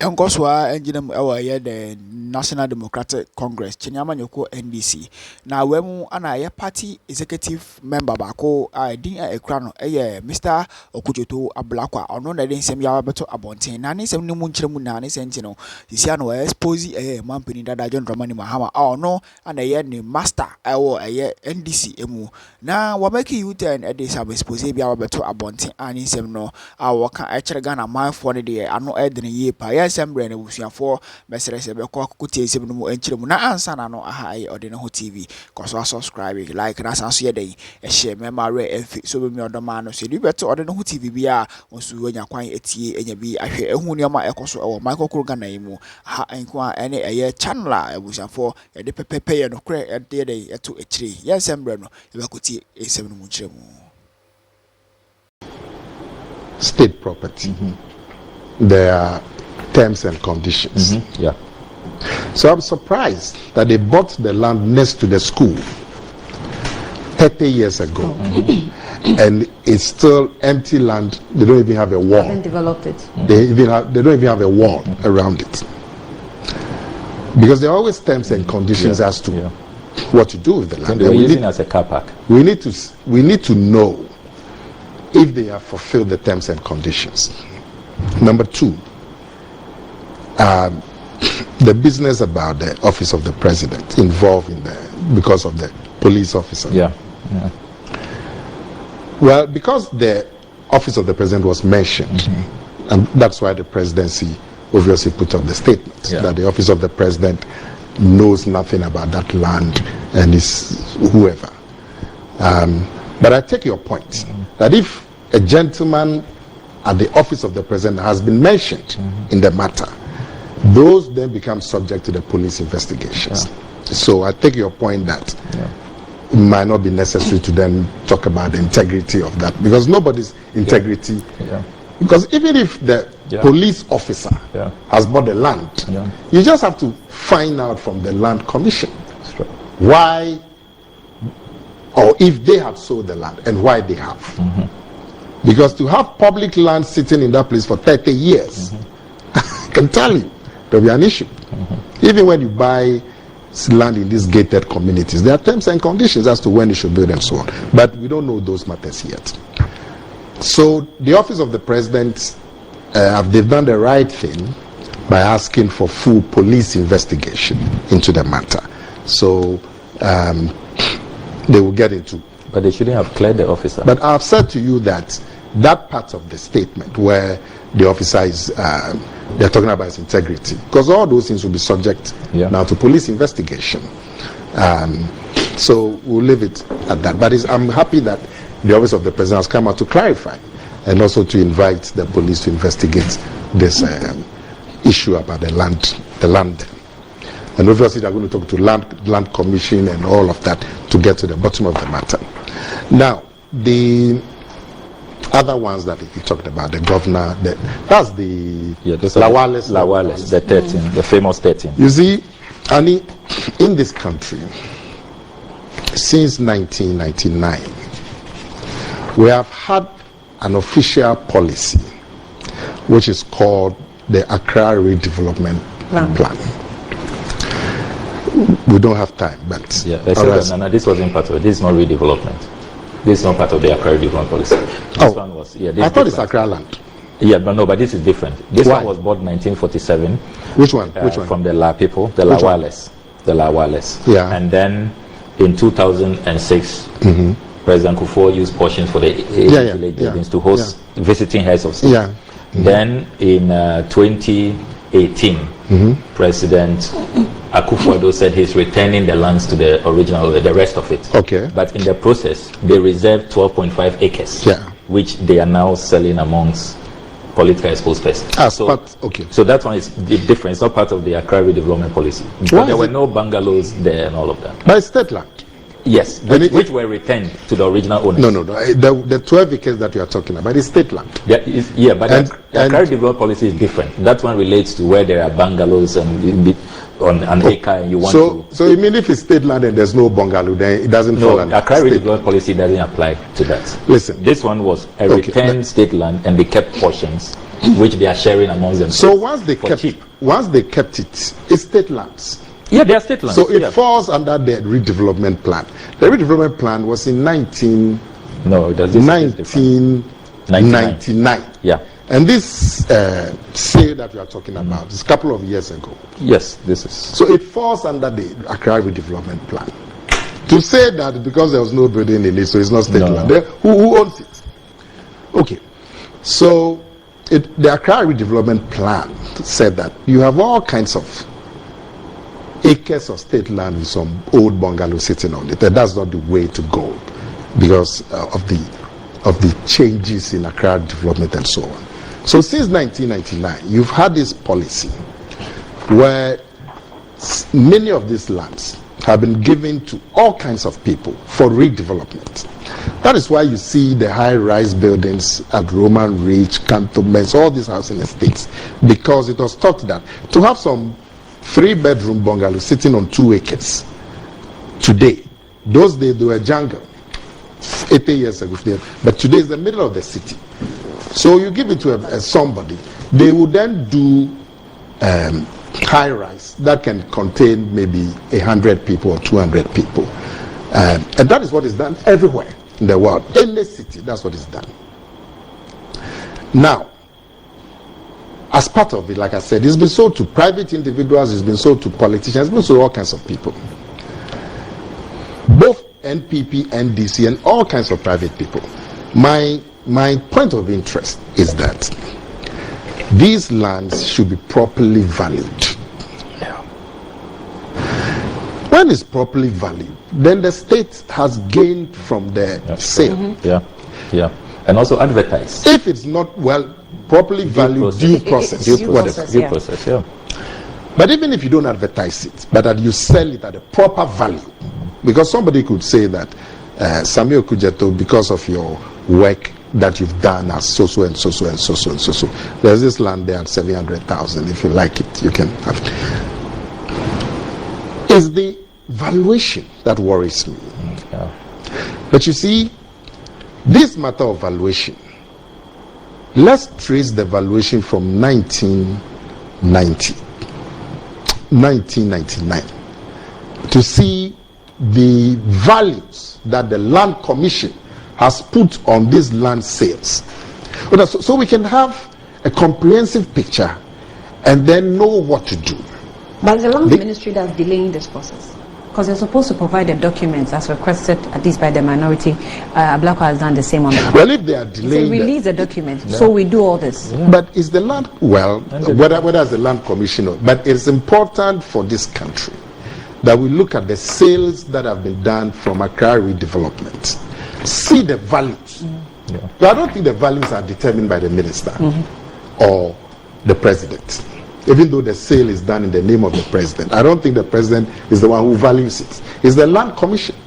Enkoswa enginam ewa ye the National Democratic Congress Chinyama Nyoko NDC na wemu ana ye party executive member bako din Accra no Mr. Okudzeto ablakwa ono na den sem ya beto abonten na ne sem ne mu nkyeremu na ne senti no sisia no expose mampani dada John Dramani Mahama ono ana ye ne master ewo NDC emu na wamaki Uturn de sam expose bia beto abonten ani sem no waka ekere Ghana manfo ne de ano de ne ye pa sembre na busuafo mesere se be ko akutie se no mu enkyeremu na ansa na no aha ode ne ho TV ko so subscribe like na sanso ye den share memare êvil so be mi odoma no se du beto ode ne ho TV bia onsu anya kwan etie enya bi ahwe ehu nioma ekoso ewo micro Ghana yimu ha enko a ene channel a busuafo ye de pepepe ye no kre de de eto ekire ye sembre no ye be kotie esem no mu enkyeremu. State property. There are terms and conditions. Yeah. So I'm surprised that they bought the land next to the school 30 years ago. And it's still empty land. They don't even have a wall. Haven't developed it. They don't even have a wall around it. Because there are always terms and conditions as to what to do with the land. They're using it as a car park. We need to know if they have fulfilled the terms and conditions. Number two, the business about the office of the president involved in because of the police officer. Yeah. Well, because the office of the president was mentioned, and that's why the presidency obviously put up the statement that the office of the president knows nothing about that land and is whoever. But I take your point that if a gentleman at the office of the president has been mentioned in the matter, those then become subject to the police investigations. So I take your point that it might not be necessary to then talk about the integrity of that, because nobody's integrity. Because even if the police officer has bought the land, you just have to find out from the land commission why, or if they have sold the land and why they have. Because to have public land sitting in that place for 30 years, I can tell you, there'll be an issue. Even when you buy land in these gated communities, there are terms and conditions as to when you should build and so on. But we don't know those matters yet. So the office of the president, they've done the right thing by asking for full police investigation into the matter. So they will get into. But they shouldn't have cleared the officer. But I've said to you that part of the statement where the officer is, they're talking about his integrity, because all those things will be subject now to police investigation. So we'll leave it at that. But I'm happy that the office of the president has come out to clarify and also to invite the police to investigate this issue about the land. And obviously they're going to talk to land commission and all of that to get to the bottom of the matter. Now, the other ones that you talked about, the governor, that's the Lawales, the 13, the famous 13. You see, Annie, in this country, since 1999, we have had an official policy which is called the Accra redevelopment plan. We don't have time, but this wasn't part of it. This is not redevelopment. This is not part of the Accra redevelopment policy. This one was. I thought it's Accra land. Yeah, but this is different. This one was bought 1947. Which one? Which one? From the La people, the Lawales. The Lawales. Yeah. And then in 2006, President Kufuor used portions for the village buildings to host visiting heads of state. Yeah. Then in 2018, President Akufo-Addo said he's returning the lands to the original, the rest of it. Okay. But in the process, they reserved 12.5 acres, which they are now selling amongst politically exposed persons. So that one is different. It's not part of the Accra redevelopment policy. But there were no bungalows there and all of that. But it's state land. Yes, which were returned to the original owners. No. The 12 acres that you are talking about is state land. But the Accra redevelopment policy is different. That one relates to where there are bungalows and on an acre and you want to. So you mean if it's state land and there's no bungalow, then it doesn't fall under Accra redevelopment policy doesn't apply to that. Listen. This one was a returned state land and they kept portions which they are sharing amongst themselves. So once they kept it, it's state lands. Yeah, they are state lands. So it falls under the redevelopment plan. The redevelopment plan was in 1999. Yeah. And this sale that we are talking about is a couple of years ago. Yes, this is. So it falls under the Accra redevelopment plan. To say that because there was no building in it, so it's not state land. Who owns it? Okay. So the Accra redevelopment plan said that you have all kinds of acres of state land with some old bungalow sitting on it. And that's not the way to go because of the changes in Accra development and so on. So since 1999, you've had this policy where many of these lands have been given to all kinds of people for redevelopment. That is why you see the high-rise buildings at Roman Ridge, Cantonments, all these housing estates, because it was thought that to have some 3-bedroom bungalow sitting on 2 acres today, those days they were jungle, 80 years ago, but today is the middle of the city. So you give it to somebody, they will then do high-rise that can contain maybe 100 people or 200 people. And that is what is done everywhere in the world. In the city, that's what is done. Now, as part of it, like I said, it's been sold to private individuals, it's been sold to politicians, it's been sold to all kinds of people. Both NPP, NDC, and all kinds of private people. My point of interest is that these lands should be properly valued. When it's properly valued, then the state has gained from the sale. Yeah. And also advertised. If it's not properly valued, due process. But even if you don't advertise it, but that you sell it at a proper value, because somebody could say that Samuel Okudzeto, because of your work that you've done as so and so and so and so, there's this land there at 700,000. If you like it, you can have it. It's the valuation that worries me. Yeah. But you see, this matter of valuation, let's trace the valuation from 1999 to see the values that the Land Commission has put on these land sales, so we can have a comprehensive picture and then know what to do. But it's the Land Ministry that's delaying this process, because they're supposed to provide the documents as requested, at least by the minority. Blacko has done the same on the Well, if they are delaying, release the documents, so we do all this. But is the land whether it's the Land Commission, but it's important for this country that we look at the sales that have been done from Accra redevelopment, see the values. I don't think the values are determined by the minister or the president. Even though the sale is done in the name of the president, I don't think the president is the one who values it. It's the Land Commission.